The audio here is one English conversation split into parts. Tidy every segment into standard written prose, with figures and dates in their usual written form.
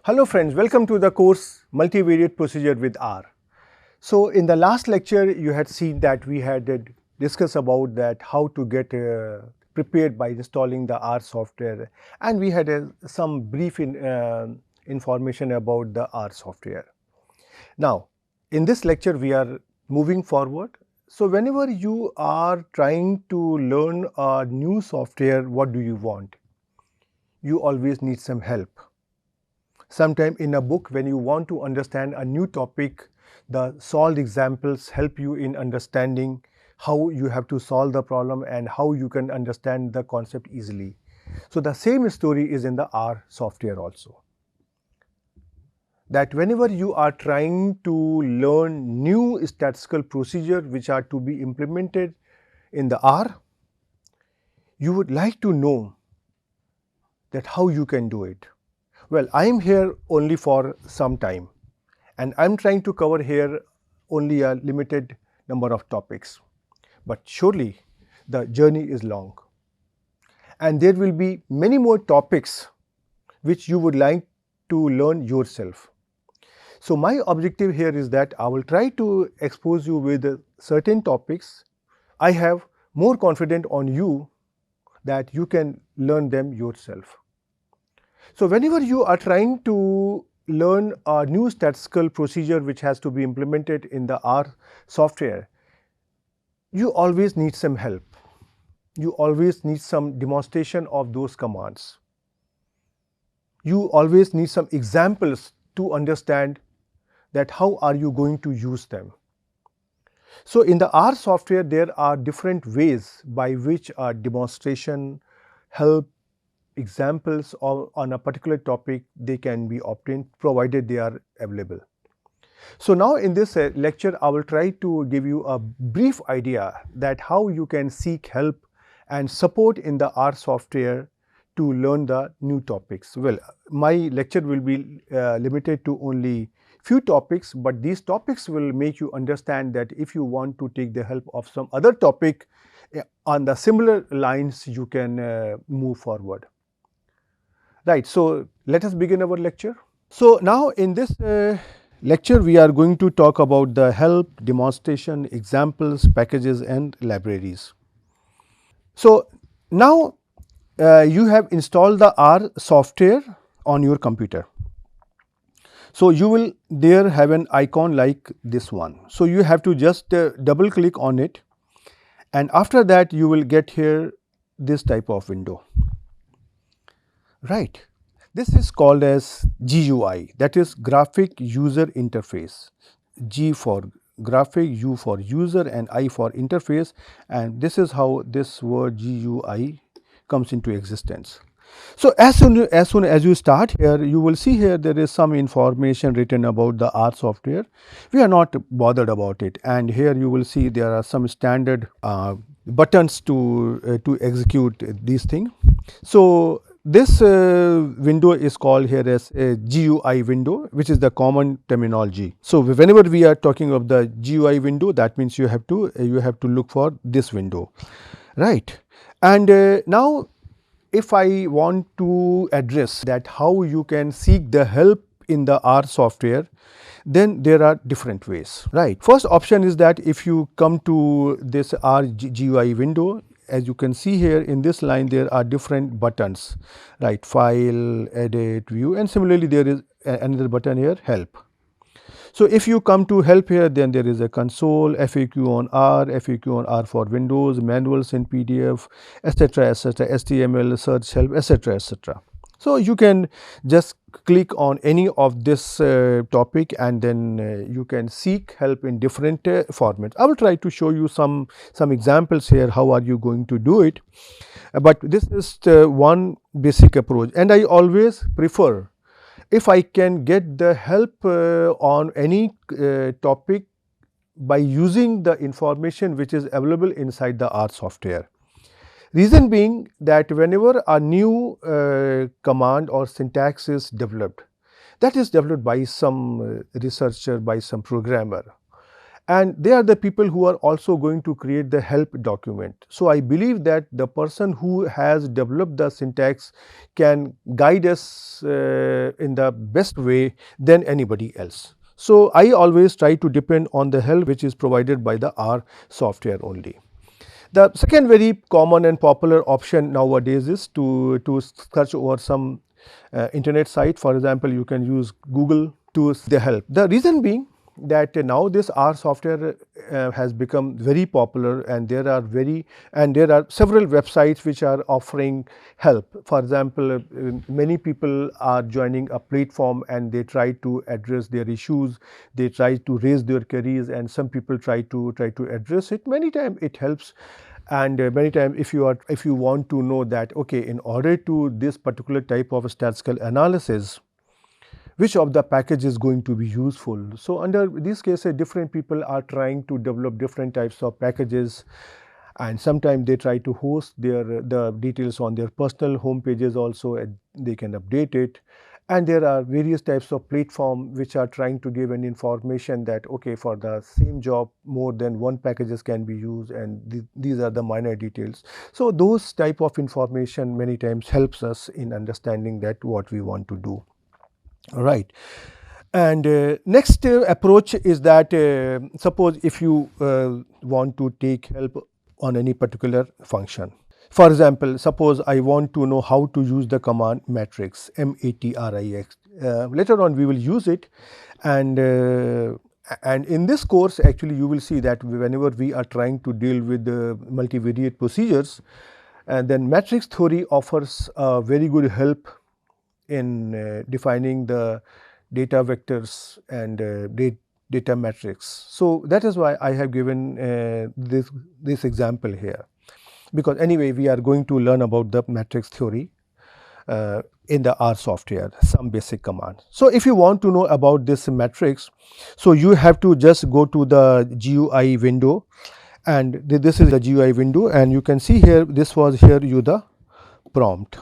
Hello friends, welcome to the course Multivariate Procedure with R. So in the last lecture you had seen that we had discussed about that how to get prepared by installing the R software, and we had some brief information about the R software. Now in this lecture we are moving forward. So whenever you are trying to learn a new software, what do you want? You always need some help. Sometime in a book, when you want to understand a new topic, the solved examples help you in understanding how you have to solve the problem and how you can understand the concept easily. So the same story is in the R software also. That whenever you are trying to learn new statistical procedure which are to be implemented in the R, you would like to know that how you can do it. Well, I am here only for some time, and I am trying to cover here only a limited number of topics. But surely the journey is long, and there will be many more topics which you would like to learn yourself. So my objective here is that I will try to expose you with certain topics. I have more confidence on you that you can learn them yourself. So whenever you are trying to learn a new statistical procedure which has to be implemented in the R software, you always need some help. You always need some demonstration of those commands. You always need some examples to understand that how are you going to use them. So in the R software, there are different ways by which a demonstration, help, examples on a particular topic they can be obtained provided they are available. So now in this lecture I will try to give you a brief idea that how you can seek help and support in the R software to learn the new topics. Well, my lecture will be limited to only few topics, but these topics will make you understand that if you want to take the help of some other topic on the similar lines, you can move forward. Right, so let us begin our lecture. So now in this lecture we are going to talk about the help, demonstration, examples, packages and libraries. So now you have installed the R software on your computer. So you will there have an icon like this one. So you have to just double click on it, and after that you will get here this type of window. Right. This is called as GUI, that is Graphic User Interface. G for graphic, U for user and I for interface, and this is how this word GUI comes into existence. So as soon as you start here, you will see here there is some information written about the R software. We are not bothered about it, and here you will see there are some standard buttons to execute these things. So this window is called here as a GUI window, which is the common terminology. So whenever we are talking of the GUI window, that means you have to look for this window, right? And now if I want to address that how you can seek the help in the R software, then there are different ways, right? First option is that if you come to this R GUI window, as you can see here in this line there are different buttons, right? File, edit, view, and similarly there is another button here, help. So if you come to help here, then there is a console, FAQ on R for Windows, manuals in PDF, etc., etc., HTML, search help, etc., etc. So you can just click on any of this topic, and then you can seek help in different formats. I will try to show you some examples here how are you going to do it, but this is one basic approach, and I always prefer if I can get the help on any topic by using the information which is available inside the R software. Reason being that whenever a new command or syntax is developed, that is developed by some researcher, by some programmer, and they are the people who are also going to create the help document. So I believe that the person who has developed the syntax can guide us in the best way than anybody else. So I always try to depend on the help which is provided by the R software only. The second very common and popular option nowadays is to search over some internet site. For example, you can use Google to the help. The reason being that now this R software has become very popular, and there are several websites which are offering help. For example, many people are joining a platform and they try to address their issues, they try to raise their queries, and some people try to address it. Many times it helps, and many times if you want to know that, okay, in order to this particular type of statistical analysis, which of the package is going to be useful. So under these cases, different people are trying to develop different types of packages, and sometimes they try to host the details on their personal home pages also, and they can update it. And there are various types of platform which are trying to give an information that, okay, for the same job more than one packages can be used, and these are the minor details. So those type of information many times helps us in understanding that what we want to do. Right. And next approach is that suppose if you want to take help on any particular function. For example, suppose I want to know how to use the command matrix, matrix. Later on we will use it, and in this course actually you will see that whenever we are trying to deal with the multivariate procedures, and then matrix theory offers a very good help in defining the data vectors and data matrix. So that is why I have given this example here, because anyway we are going to learn about the matrix theory in the R software, some basic commands. So if you want to know about this matrix, so you have to just go to the GUI window, and this is the GUI window, and you can see here, this was here the prompt.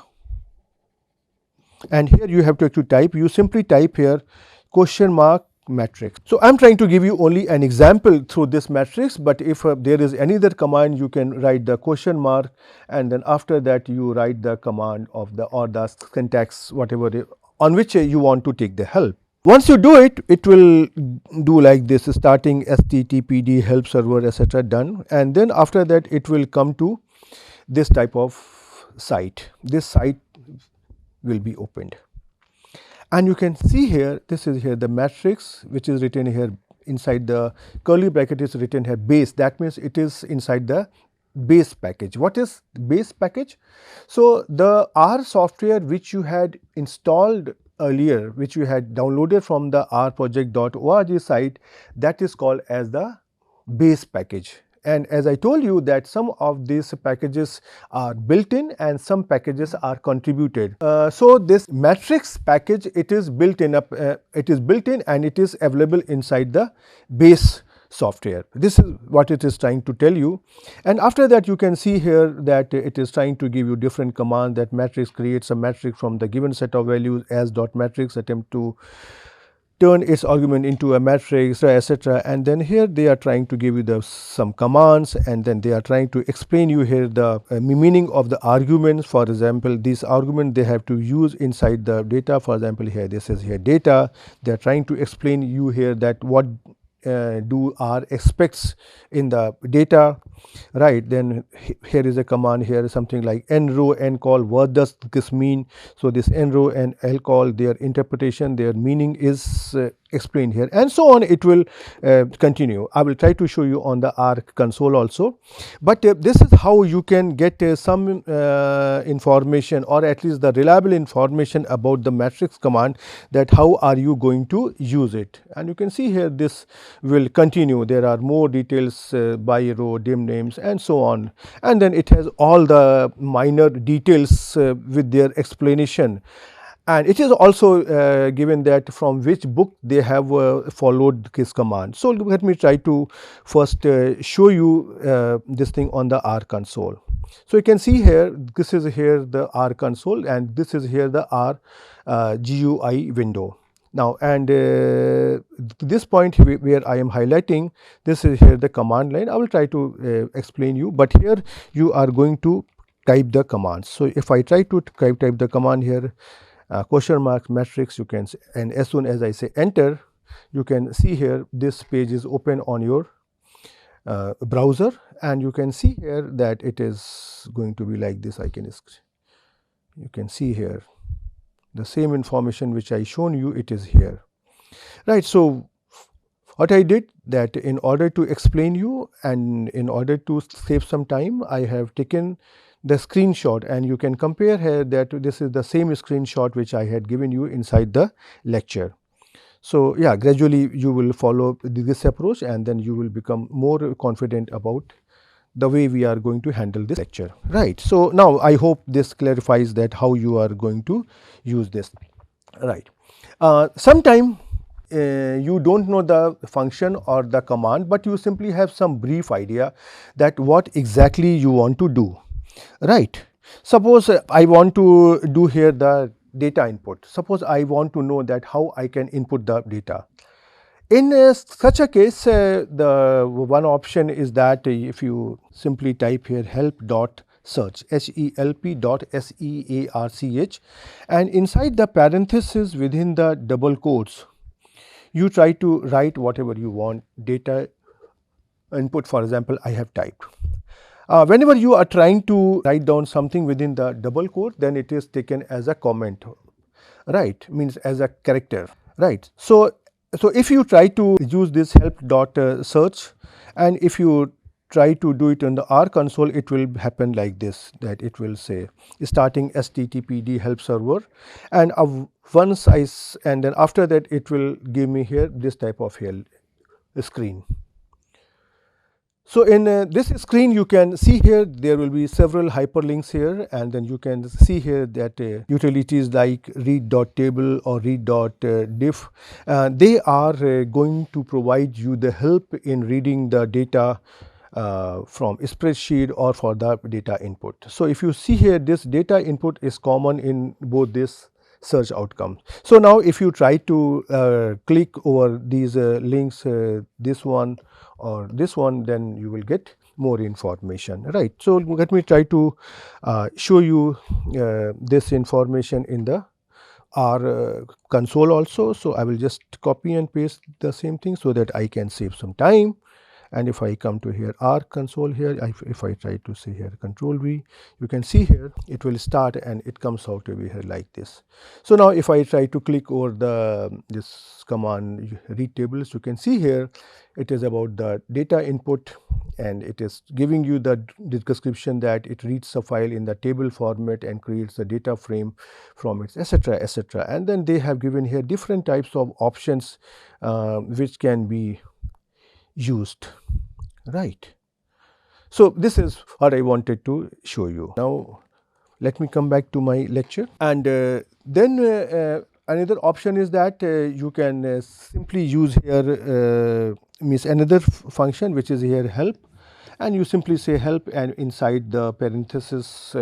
And here you have to actually type, you simply type here question mark matrix. So I am trying to give you only an example through this matrix, but if there is any other command, you can write the question mark, and then after that you write the command of the or the syntax whatever on which you want to take the help. Once you do it, it will do like this, starting httpd help server etc. done, and then after that it will come to this type of site. This site will be opened, and you can see here, this is here the matrix which is written here inside the curly bracket is written here base. That means it is inside the base package. What is base package? So the R software which you had installed earlier, which you had downloaded from the rproject.org site, that is called as the base package. And as I told you that some of these packages are built in and some packages are contributed. So this matrix package, it is built in and it is available inside the base software. This is what it is trying to tell you. And after that you can see here that it is trying to give you different commands, that matrix creates a matrix from the given set of values as dot matrix, attempt to turn its argument into a matrix, etc. And then here they are trying to give you some commands, and then they are trying to explain you here the meaning of the arguments. For example, this argument they have to use inside the data. For example, here this is here data. They are trying to explain you here that what do R expects in the data, right? Then here is a command here, something like nrow ncall, what does this mean? So this nrow and lcall, their interpretation, their meaning is explained here, and so on. It will continue. I will try to show you on the R console also, but this is how you can get some information, or at least the reliable information about the matrix command, that how are you going to use it. And you can see here this will continue. There are more details by row, dim names and so on, and then it has all the minor details with their explanation. And it is also given that from which book they have followed this command. So let me try to first show you this thing on the R console. So you can see here, this is here the R console, and this is here the R GUI window. Now, and this point where I am highlighting, this is here the command line. I will try to explain you, but here you are going to type the commands. So, if I try to type the command here, question mark matrix, you can, and as soon as I say enter, you can see here this page is open on your browser, and you can see here that it is going to be like this. You can see here the same information which I shown you, it is here, right. So, what I did that in order to explain you and in order to save some time, I have taken the screenshot, and you can compare here that this is the same screenshot which I had given you inside the lecture. So, yeah, gradually you will follow this approach, and then you will become more confident about the way we are going to handle this lecture, right. So, now I hope this clarifies that how you are going to use this, right. Sometime you do not know the function or the command, but you simply have some brief idea that what exactly you want to do, right. Suppose I want to do here the data input. Suppose I want to know that how I can input the data. In such a case, the one option is that if you simply type here help dot search, HELP dot SEARCH, and inside the parenthesis within the double quotes, you try to write whatever you want data input. For example, I have typed. Whenever you are trying to write down something within the double quote, then it is taken as a comment, right, means as a character, right. So, if you try to use this help dot search, and if you try to do it in the R console, it will happen like this, that it will say starting HTTPD help server, and once and then after that it will give me here this type of here screen. So, in this screen you can see here there will be several hyperlinks here, and then you can see here that utilities like read.table or read.diff, they are going to provide you the help in reading the data from spreadsheet or for the data input. So, if you see here this data input is common in both this search outcomes. So, now if you try to click over these links, this one or this one, then you will get more information, right. So, let me try to show you this information in the R console also. So, I will just copy and paste the same thing so that I can save some time. And if I come to here R console here, if I try to say here control V, you can see here it will start and it comes out to be here like this. So, now if I try to click over this command read tables, you can see here it is about the data input, and it is giving you the description that it reads a file in the table format and creates a data frame from it, etc., etc. And then they have given here different types of options which can be used, right. So, this is what I wanted to show you. Now, let me come back to my lecture, and then another option is that you can simply use here means another function which is here help, and you simply say help, and inside the parenthesis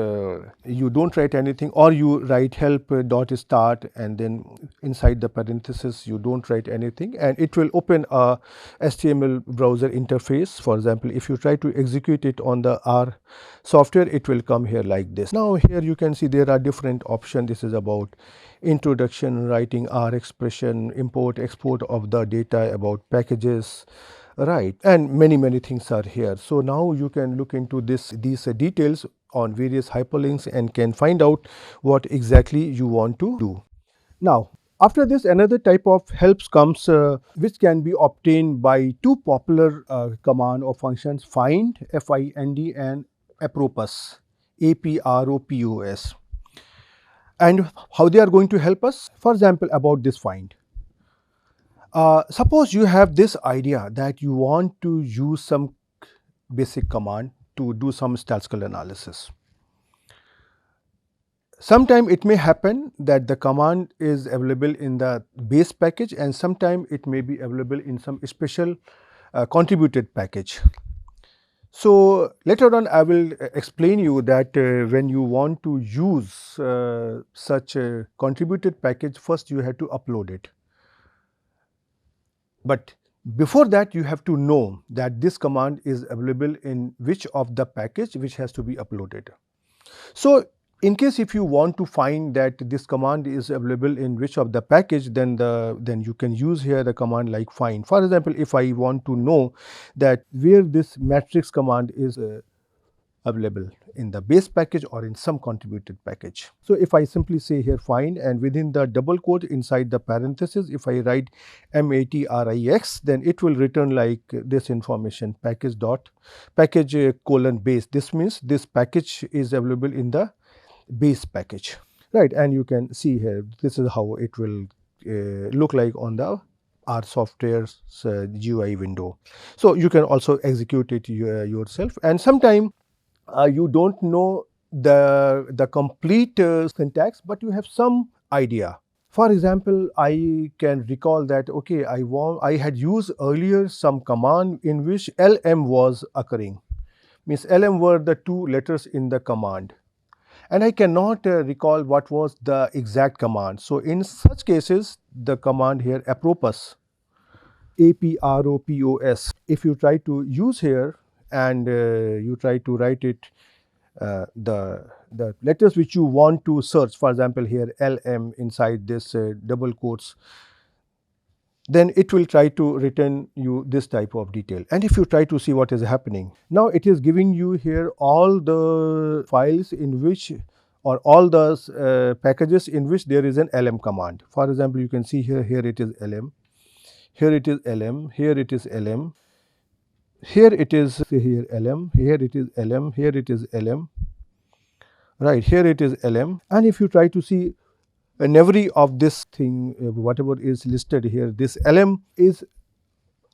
you do not write anything, or you write help dot start, and then inside the parenthesis you do not write anything, and it will open a HTML browser interface. For example, if you try to execute it on the R software, it will come here like this. Now, here you can see there are different options. This is about introduction, writing R expression, import export of the data, about packages, right, and many things are here. So, now you can look into these details on various hyperlinks and can find out what exactly you want to do. Now, after this, another type of helps comes which can be obtained by two popular command or functions, find, FIND, and apropos, APROPOS. And how they are going to help us? For example, about this find. Suppose you have this idea that you want to use some basic command to do some statistical analysis. Sometime it may happen that the command is available in the base package, and sometime it may be available in some special contributed package. So, later on I will explain you that when you want to use such a contributed package, first you have to upload it. But before that, you have to know that this command is available in which of the package which has to be uploaded. So, in case if you want to find that this command is available in which of the package, then you can use here the command like find. For example, if I want to know that where this matrix command is available in the base package or in some contributed package. So, if I simply say here find, and within the double quote inside the parenthesis, if I write matrix, then it will return like this information package colon base. This means this package is available in the base package, right? And you can see here, this is how it will look like on the R software's GUI window. So, you can also execute it yourself, and sometime you don't know the complete syntax, but you have some idea. For example, I can recall that okay, I had used earlier some command in which LM was occurring, means LM were the two letters in the command, and I cannot recall what was the exact command. So, in such cases, the command here apropos, APROPOS, if you try to use here and you try to write it the letters which you want to search, for example, here LM inside this double quotes, then it will try to return you this type of detail. And if you try to see what is happening, now it is giving you here all the files in which, or all the packages in which there is an LM command. For example, you can see here it is LM, here it is LM, here it is LM, here it is here LM, here it is LM, here it is LM, right, here it is LM. And if you try to see in every of this thing, whatever is listed here, this LM is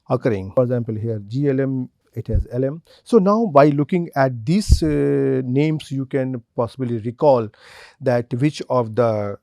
occurring. For example, here GLM, it has LM. So, now by looking at these names, you can possibly recall that which of the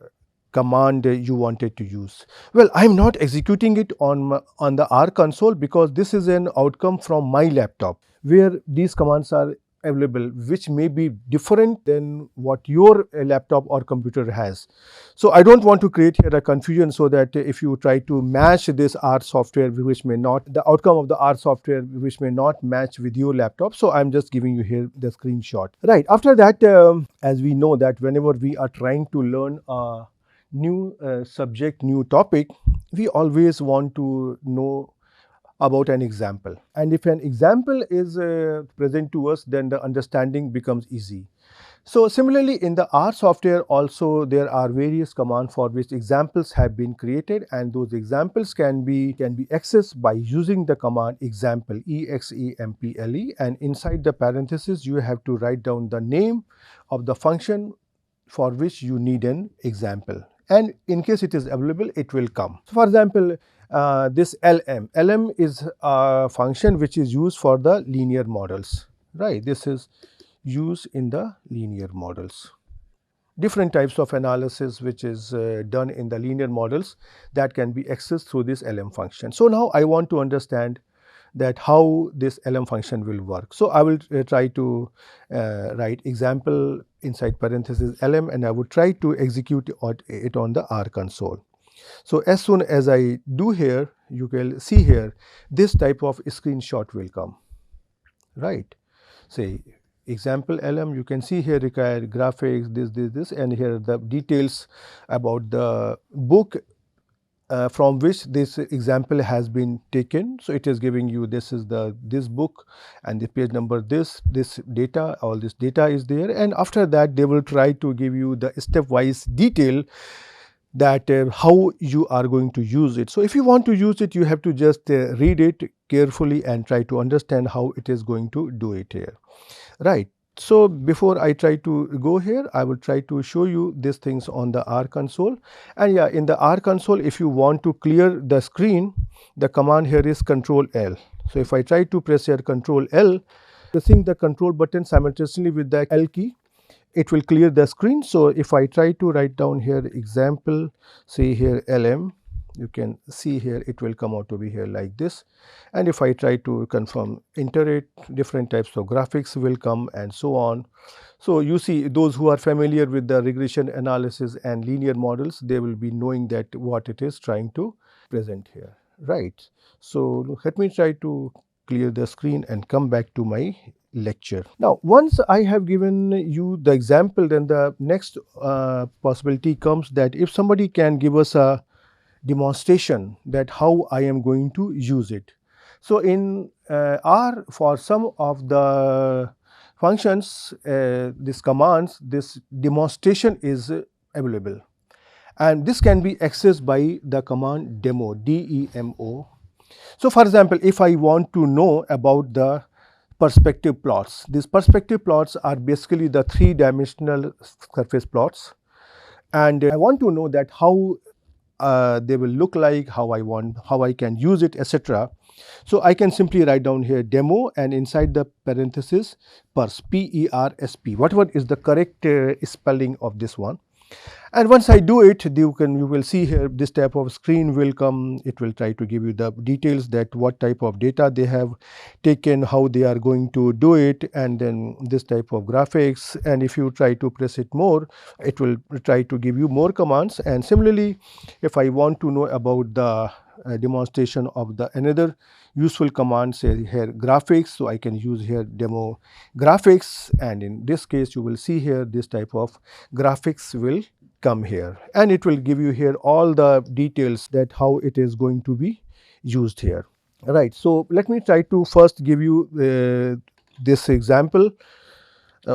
command you wanted to use. Well, I am not executing it on the R console, because this is an outcome from my laptop where these commands are available, which may be different than what your laptop or computer has. So, I don't want to create here a confusion, so that if you try to match this R software which may not, the outcome of the R software which may not match with your laptop. So, I am just giving you here the screenshot. Right. After that, as we know that whenever we are trying to learn a new subject, new topic, we always want to know about an example. And if an example is present to us, then the understanding becomes easy. So, similarly, in the R software also there are various commands for which examples have been created, and those examples can be accessed by using the command example, EXAMPLE, and inside the parenthesis you have to write down the name of the function for which you need an example, and in case it is available, it will come. So, for example, this LM is a function which is used for the linear models, right? This is used in the linear models. Different types of analysis which is done in the linear models, that can be accessed through this LM function. So, now I want to understand that how this LM function will work. So, I will try to write example inside parenthesis LM, and I would try to execute it on the R console. So, as soon as I do here, you can see here this type of screenshot will come, right. Say example LM, you can see here required graphics, this, and here the details about the book from which this example has been taken. So, it is giving you this is this book, and the page number this data, all this data is there, and after that they will try to give you the stepwise detail that how you are going to use it. So, if you want to use it, you have to just read it carefully and try to understand how it is going to do it here, right. So, before I try to go here, I will try to show you these things on the R console. And yeah, in the R console, if you want to clear the screen, the command here is Control L. So, if I try to press here Control L, pressing the control button simultaneously with the L key, it will clear the screen. So, if I try to write down here example, say here LM, you can see here it will come out to be here like this, and if I try to confirm enter it, different types of graphics will come and so on. So, you see those who are familiar with the regression analysis and linear models, they will be knowing that what it is trying to present here, right. So let me try to clear the screen and come back to my lecture. Now, once I have given you the example, then the next possibility comes that if somebody can give us a demonstration that how I am going to use it. So, in R, for some of the functions, these commands, this demonstration is available, and this can be accessed by the command demo, DEMO. So, for example, if I want to know about the perspective plots, these perspective plots are basically the three-dimensional surface plots, and I want to know that how they will look like, how I can use it, etc. So I can simply write down here demo, and inside the parenthesis PERSP, PERSP, whatever is the correct spelling of this one. And once I do it, you will see here this type of screen will come. It will try to give you the details that what type of data they have taken, how they are going to do it, and then this type of graphics. And if you try to press it more, it will try to give you more commands. And similarly, if I want to know about the demonstration of the another useful command, say here graphics, so I can use here demo graphics, and in this case you will see here this type of graphics will come here, and it will give you here all the details that how it is going to be used here, right. So let me try to first give you this example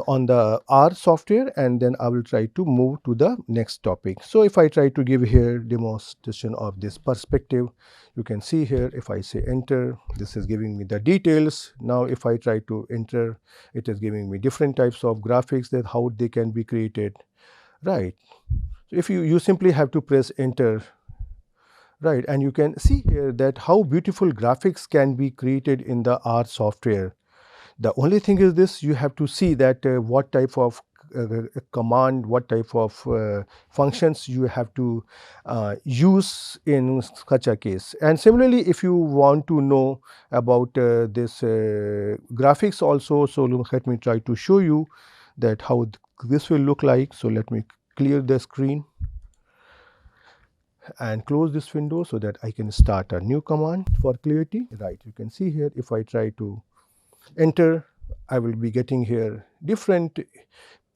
on the R software, and then I will try to move to the next topic. So if I try to give here demonstration of this perspective, you can see here if I say enter, this is giving me the details. Now if I try to enter, it is giving me different types of graphics, that how they can be created, right. So if you simply have to press enter, right, and you can see here that how beautiful graphics can be created in the R software. The only thing is this, you have to see that what type of command, what type of functions you have to use in such a case. And similarly, if you want to know about this graphics also, so let me try to show you that how this will look like. So let me clear the screen and close this window so that I can start a new command for clarity. Right, you can see here if I try to enter, I will be getting here different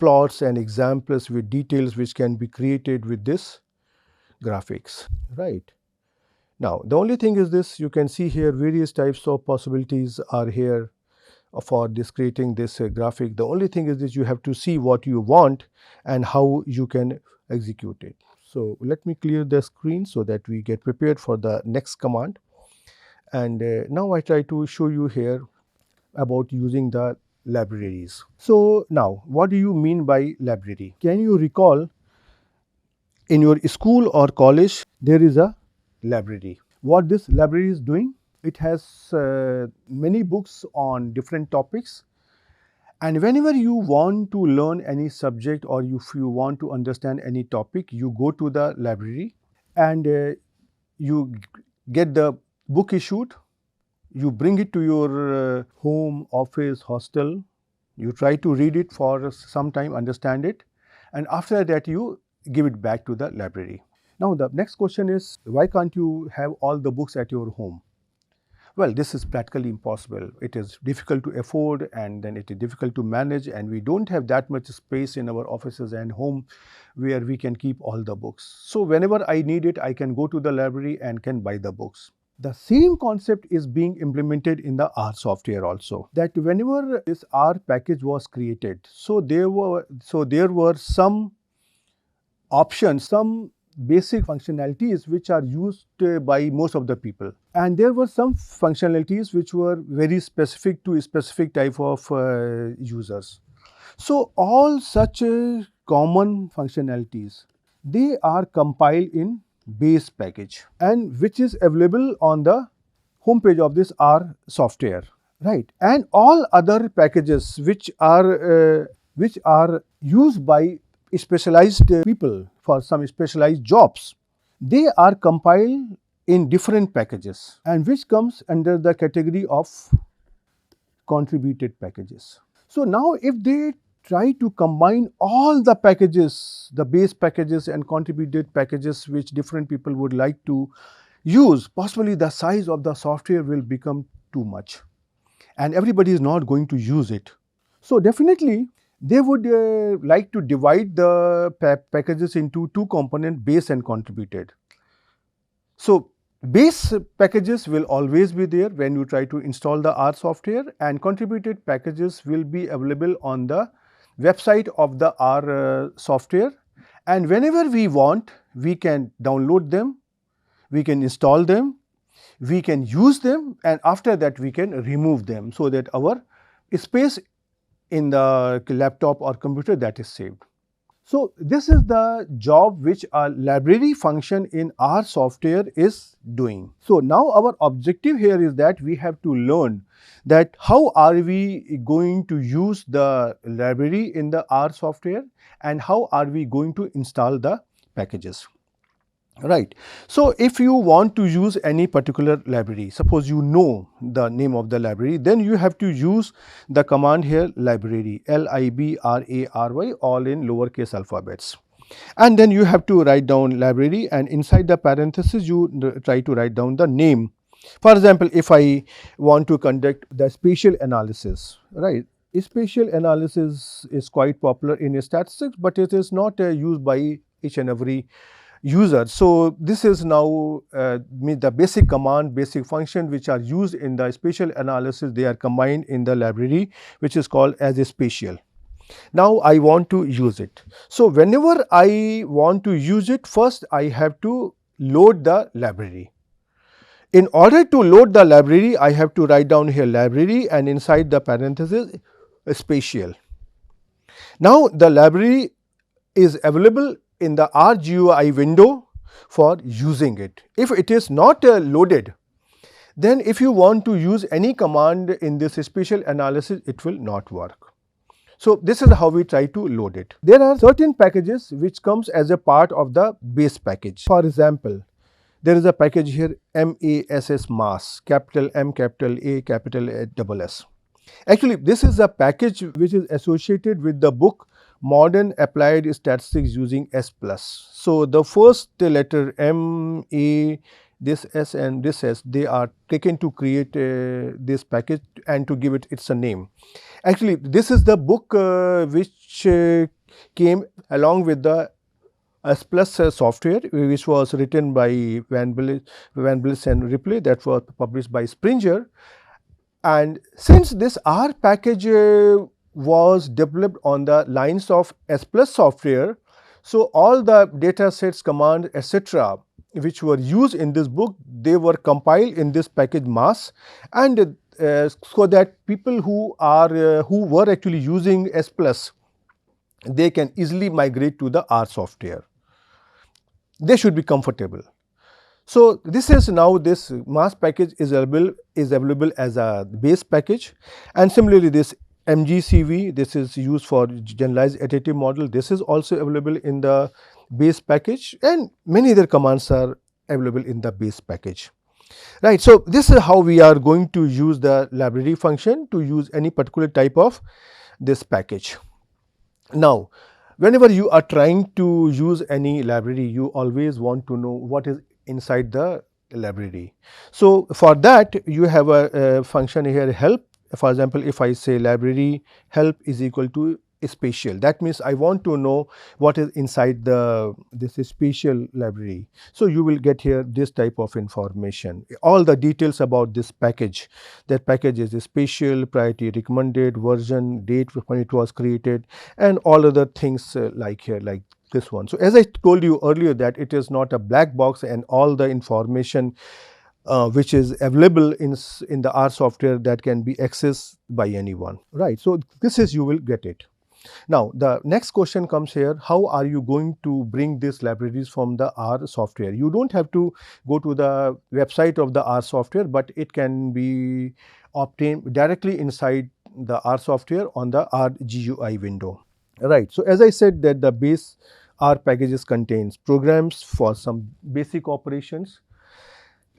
plots and examples with details which can be created with this graphics, right. Now the only thing is this, you can see here various types of possibilities are here for this creating this graphic. The only thing is that you have to see what you want and how you can execute it. So let me clear the screen so that we get prepared for the next command. And now I try to show you here about using the libraries. So now what do you mean by library? Can you recall in your school or college there is a library? What this library is doing? It has many books on different topics, and whenever you want to learn any subject or if you want to understand any topic, you go to the library and you get the book issued. You bring it to your home, office, hostel. You try to read it for some time, understand it, and after that you give it back to the library. Now the next question is, why can't you have all the books at your home? Well, this is practically impossible. It is difficult to afford, and then it is difficult to manage, and we don't have that much space in our offices and home where we can keep all the books. So whenever I need it, I can go to the library and can buy the books. The same concept is being implemented in the R software also, that whenever this R package was created, so there were some options, some basic functionalities which are used by most of the people, and there were some functionalities which were very specific to a specific type of users. So all such common functionalities, they are compiled in base package, and which is available on the homepage of this R software, right. And all other packages which are used by specialized people for some specialized jobs, they are compiled in different packages, and which comes under the category of contributed packages. So now if they try to combine all the packages, the base packages and contributed packages which different people would like to use, possibly the size of the software will become too much and everybody is not going to use it. So definitely they would like to divide the packages into two components, base and contributed. So base packages will always be there when you try to install the R software, and contributed packages will be available on the website of the R software, and whenever we want we can download them, we can install them, we can use them, and after that we can remove them so that our space in the laptop or computer that is saved. So this is the job which a library function in R software is doing. So now our objective here is that we have to learn that how are we going to use the library in the R software and how are we going to install the packages. Right. So if you want to use any particular library, suppose you know the name of the library, then you have to use the command here library, L-I-B-R-A-R-Y, all in lowercase alphabets. And then you have to write down library, and inside the parenthesis you try to write down the name. For example, if I want to conduct the spatial analysis, right? Spatial analysis is quite popular in statistics, but it is not used by each and every user. So this is now the basic command, basic function which are used in the spatial analysis, they are combined in the library which is called as a spatial. Now I want to use it. So whenever I want to use it, first I have to load the library. In order to load the library, I have to write down here library and inside the parenthesis spatial. Now the library is available in the RGUI window for using it. If it is not loaded, then if you want to use any command in this spatial analysis, it will not work. So this is how we try to load it. There are certain packages which comes as a part of the base package. For example, there is a package here MASS, capital M, capital A, capital S. Actually, this is a package which is associated with the book Modern Applied Statistics using S+. So the first letter M, A, this S and this S, they are taken to create this package and to give it its a name. Actually, this is the book which came along with the S+ software, which was written by Van Bliss and Ripley, that was published by Springer. And since this R package was developed on the lines of S+ software, so all the data sets, command, etc., which were used in this book, they were compiled in this package MASS, and so that people who were actually using S+, they can easily migrate to the R software. They should be comfortable. So this is now this MASS package is available as a base package, and similarly this MGCV, this is used for generalized additive model, this is also available in the base package, and many other commands are available in the base package. Right. So this is how we are going to use the library function to use any particular type of this package. Now, whenever you are trying to use any library, you always want to know what is inside the library. So for that you have a function here help. For example, if I say library help is equal to spatial, that means I want to know what is inside this spatial library. So you will get here this type of information, all the details about this package. That package is spatial, priority recommended, version, date when it was created, and all other things like here, like this one. So as I told you earlier that it is not a black box, and all the information which is available in the R software that can be accessed by anyone, right. So this is, you will get it. Now the next question comes here, how are you going to bring these libraries from the R software? You don't have to go to the website of the R software, but it can be obtained directly inside the R software on the R GUI window, right. So as I said that the base R packages contains programs for some basic operations.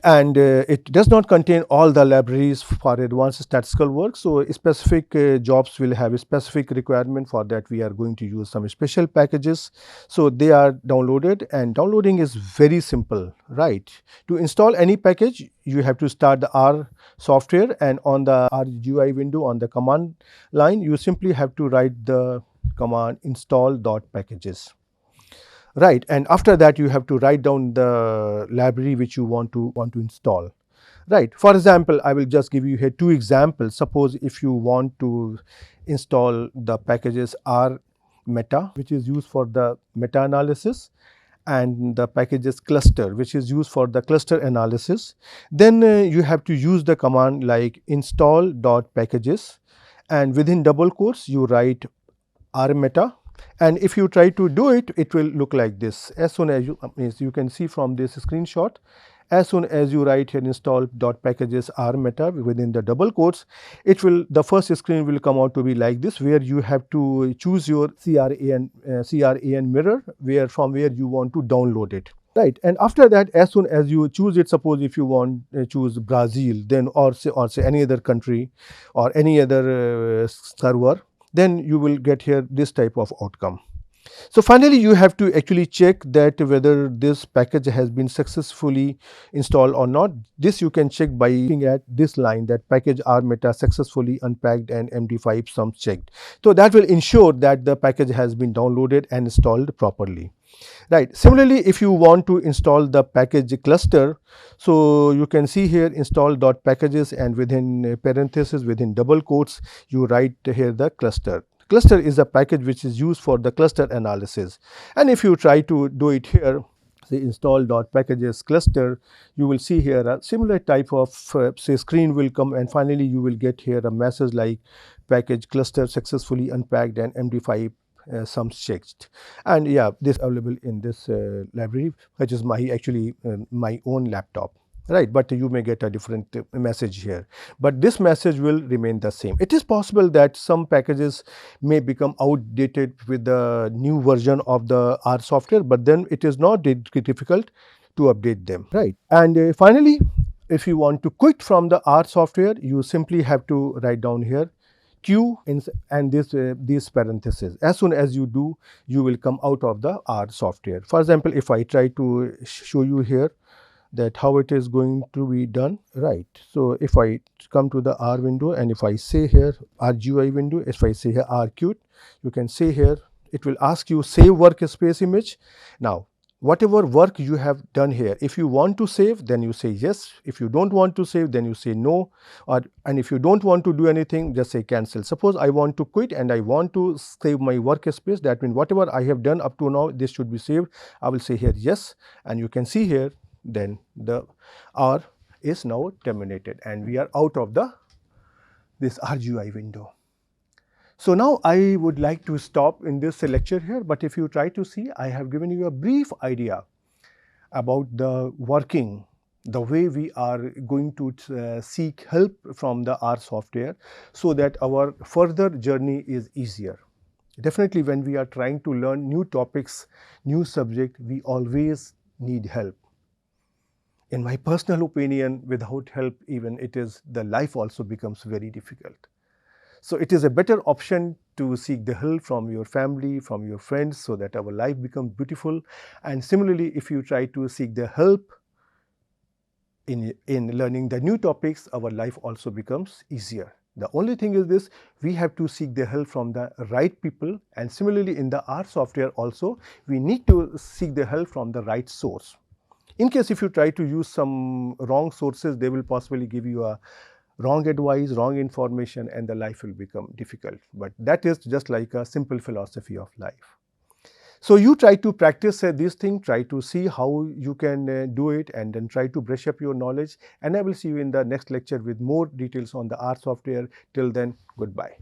and it does not contain all the libraries for advanced statistical work. So specific jobs will have a specific requirement. For that we are going to use some special packages, so they are downloaded, and downloading is very simple, right? To install any package, you have to start the R software, and on the R GUI window on the command line, you simply have to write the command install.packages. Right, and after that you have to write down the library which you want to install. Right, for example, I will just give you here two examples. Suppose if you want to install the packages R meta, which is used for the meta analysis, and the packages cluster, which is used for the cluster analysis, then you have to use the command like install.packages, and within double quotes you write R meta. And if you try to do it, it will look like this. As soon as you can see from this screenshot, as soon as you write here install.packages R meta within the double quotes, the first screen will come out to be like this, where you have to choose your CRAN mirror, from where you want to download it. Right, and after that, as soon as you choose it, suppose if you want choose Brazil, then or say any other country or any other server, then you will get here this type of outcome. So finally, you have to actually check that whether this package has been successfully installed or not. This you can check by looking at this line, that package R meta successfully unpacked and MD5 sums checked. So that will ensure that the package has been downloaded and installed properly. Right. Similarly, if you want to install the package cluster, so you can see here install.packages, and within parentheses, within double quotes, you write here the cluster. Cluster is a package which is used for the cluster analysis. And if you try to do it here, say install.packages cluster, you will see here a similar type of say screen will come, and finally you will get here a message like package cluster successfully unpacked and MD5 sums checked. And yeah, this available in this library, which is my own laptop. Right, but you may get a different message here, but this message will remain the same. It is possible that some packages may become outdated with the new version of the R software, but then it is not difficult to update them. Right, and finally, if you want to quit from the R software, you simply have to write down here Q and these parentheses. As soon as you do, you will come out of the R software. For example, if I try to show you here that how it is going to be done, right. So if I come to the R window, and if I say here R GUI window, if I say here RQt, you can say here, it will ask you save workspace image. Now, whatever work you have done here, if you want to save, then you say yes. If you don't want to save, then you say no. And if you don't want to do anything, just say cancel. Suppose I want to quit and I want to save my workspace, that means whatever I have done up to now, this should be saved. I will say here yes, and you can see here, then the R is now terminated, and we are out of this RGUI window. So now I would like to stop in this lecture here, but if you try to see, I have given you a brief idea about the working, the way we are going to seek help from the R software, so that our further journey is easier. Definitely, when we are trying to learn new topics, new subject, we always need help. In my personal opinion, without help, even the life also becomes very difficult. So it is a better option to seek the help from your family, from your friends, so that our life becomes beautiful. And similarly, if you try to seek the help in learning the new topics, our life also becomes easier. The only thing is this, we have to seek the help from the right people, and similarly in the R software also, we need to seek the help from the right source. In case if you try to use some wrong sources, they will possibly give you a wrong advice, wrong information, and the life will become difficult. But that is just like a simple philosophy of life. So you try to practice these things, try to see how you can do it, and then try to brush up your knowledge. And I will see you in the next lecture with more details on the R software. Till then, goodbye.